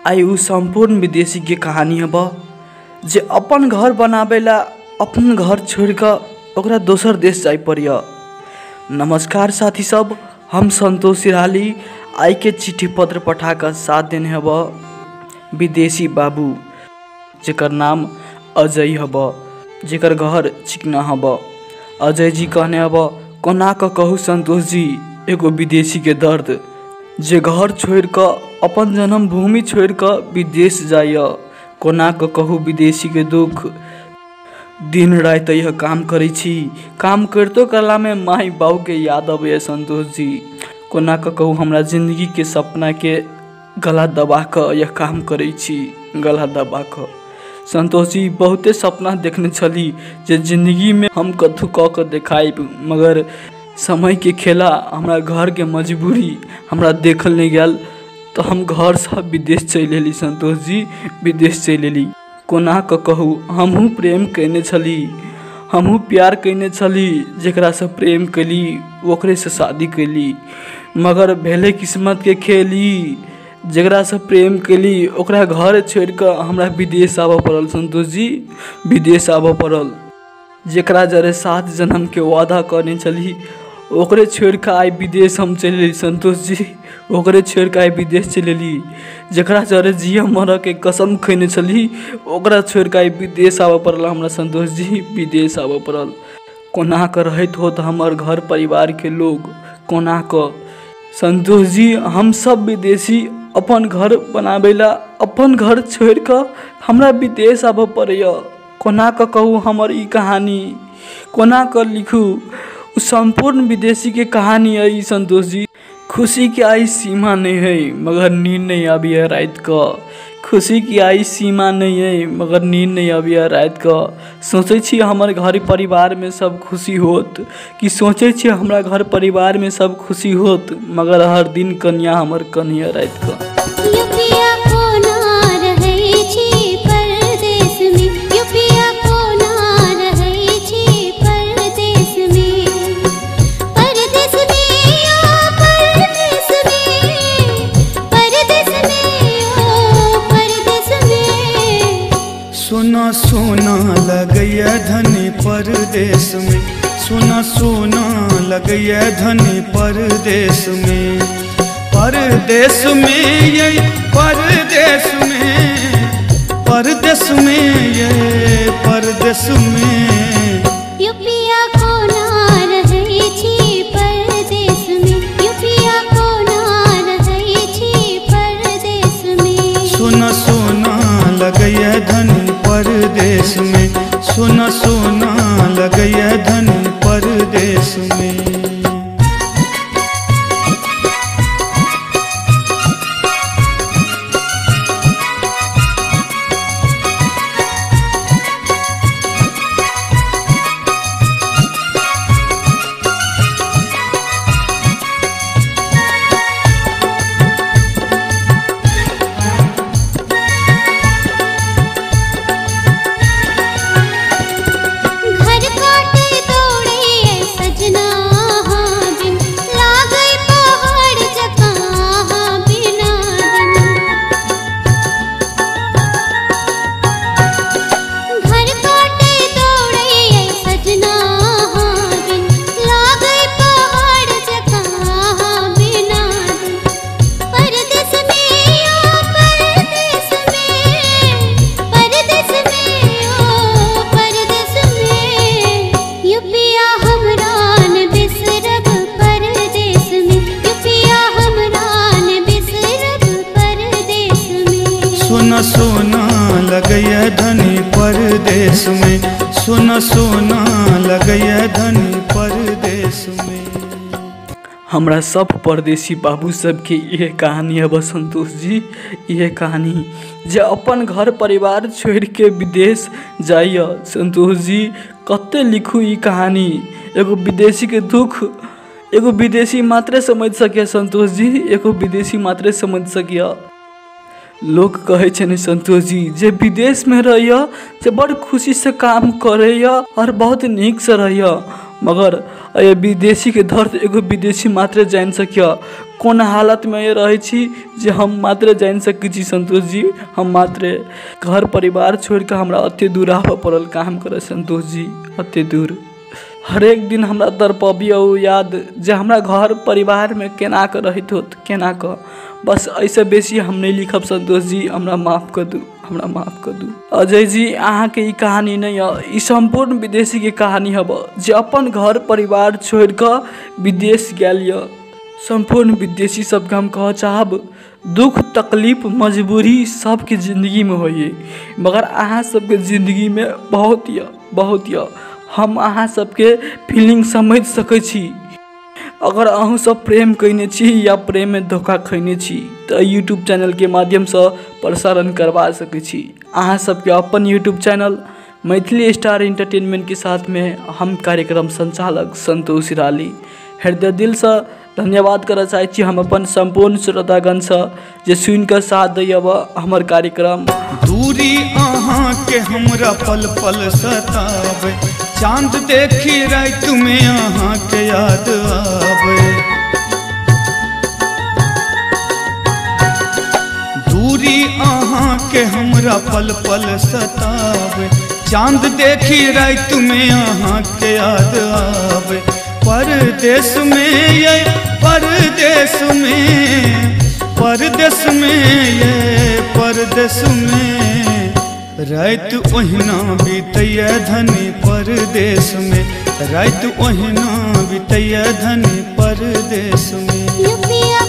आई उ संपूर्ण विदेशी के कहानी हब जे अपन घर बनावेला अपन घर छोड़ कर ओकरा दोसर देश जाय पड़िया। नमस्कार साथी सब, हम संतोष सिराली आई के चिट्ठी पत्र पठा कर साथ देने हब विदेशी बाबू जेकर नाम अजय हब, जेकर घर चिकना हब। अजय जी कहने हब कोना का कहू संतोष जी एगो विदेशी के दर्द, जे घर छोड़ कर अपन जन्मभूमि छोड़ कर विदेश जाय। कोना का कहू विदेशी के दुख। दिन रात यह काम करे छी, काम करतो करला में माई बाबू के याद आवे संतोष जी। कोना का कहू हमरा जिंदगी के सपना के गला दबा कर यह काम करे छी, गला दबा कर। संतोष जी बहुते सपना देखने छली जे जिंदगी में हम कथू कह कर देखाइब, मगर समय के खेला हमरा घर के मजबूरी हमरा देखल नहीं गल तो हम घर से विदेश चल एली संतोष जी, विदेश चल एली। कोना का कहू हमहू प्रेम कैने छली, हमहू प्यार कैने छली, जेकरा से प्रेम कैली ओकरे से शादी कैली, मगर भेले किस्मत के खेली। जेकरा से प्रेम कैली ओकरा घर छोड़ कर हमरा विदेश आबऽ पड़ल संतोष जी, विदेश आबऽ पड़ल। जेकरा जरे 7 जन्म के वादा करने चली ओकरे छोड़ कर आई विदेश हम चल एली संतोष जी, ओकरे छोड़ कर आई विदेश चल एली। जेकरा जरे जिया मर के कसम खैने छली ओकरा छोड़ कर आई विदेश आबऽ पड़ल हमरा संतोष जी, विदेश आबऽ पड़ल। कोना कर रहत हो तो हमार घर परिवार के लोग, कोना का संतोष जी हम सब विदेशी अपन घर बनावेला अपन घर छोड़ कर हमरा विदेश आबऽ पड़ैया। कोना का कहू हमर ई कहानी, कोना का लिखू संपूर्ण विदेशी के कहानी है संतोष जी। खुशी की आई सीमा नहीं है मगर नींद नहीं आबी है रात का, खुशी की आई सीमा नहीं है मगर नींद नहीं आबी है रात का। सोचे छी हमर घर परिवार में सब खुशी होत, कि सोचे छी हमरा घर परिवार में सब खुशी होत, मगर हर दिन कन्या हमर कन्या रात का। सोना सोना लगैया धनी परदेश में, सोना सोना लगैया धनी परदेश में, परदेश में ये परदेश में, परदेश में ये परदेश में। युपिया कोना रहै छी परदेश में, युपिया कोना रहै छी परदेश में। सोना सोना लगैया धनी परदेश में, सोना सोना लगैया धनी परदेश में। सोना सोना लगैया धनी परदेश में, सोना सोना लगैया धनी परदेश में। हमरा सब परदेसी बाबू सब के यह कहानी है संतोष जी, यह कहानी जे अपन घर परिवार छोड़ के विदेश जाइए संतोष जी। कते लिखू ई कहानी, एगो विदेशी के दुख एगो विदेशी मात्रे समझ सके संतोष जी, एगो विदेशी मात्रे समझ सकिया। लोग कहे छे संतोष जी जे विदेश में रहिया जे बड़ खुशी से काम करैया और बहुत नीक से रहिया, मगर ये विदेशी के दर्द एगो विदेशी मात्र जान सकिया। कौन हालत में ये रहे छी जे हम मात्र जान सकै छी संतोष जी। हम मात्र घर परिवार छोड़ के हमरा अते दूर आबऽ पड़ल काम करे संतोष जी, अते दूर। हर एक दिन हमरा दर्पबिया याद जे हमरा घर परिवार में केना के रहित होत, केना के। बस ऐसे बेसी हम नहीं लिखब संतोष जी, हमरा माफ कर दू, हमरा माफ कर दू। अजय जी अहाँ के ई कहानी नहीं है, ई संपूर्ण विदेशी के कहानी हब जे अपन घर परिवार छोड़ के विदेश गेल य। संपूर्ण विदेशी सबके हम कह चाहब दुख तकलीफ मजबूरी सबके जिंदगी में होइए, मगर अहाँ सबके जिंदगी में बहुत य हम अहाँ सबके फीलिंग समझ सकै छी। अगर अहूँ सब प्रेम कइने छी या प्रेम में धोखा खैने छी तो यूट्यूब चैनल के माध्यम से प्रसारण करवा सकै छी। अहाँ सबके अपन YouTube channel Maithili star entertainment के साथ में हम कार्यक्रम संचालक संतोष हिराली हृदय दिल से धन्यवाद करना चाहे छी हम अपन संपूर्ण श्रोतागण से जे सुन के साथ दैब हमर कार्यक्रम। दूरी अहाँ के हमरा पल पल सतावे, चांद देखी रात में अहाँ के याद आवे। दूरी अहाँ के हमरा पल पल सतावे, चांद देखी रात में अहाँ के याद आवे। परदेश में ये परदेश में, परदेश में ये परदेश में, रात ओहिना बीतैया धनी परदेश में, रात ओहिना बीतैया धनी परदेश में।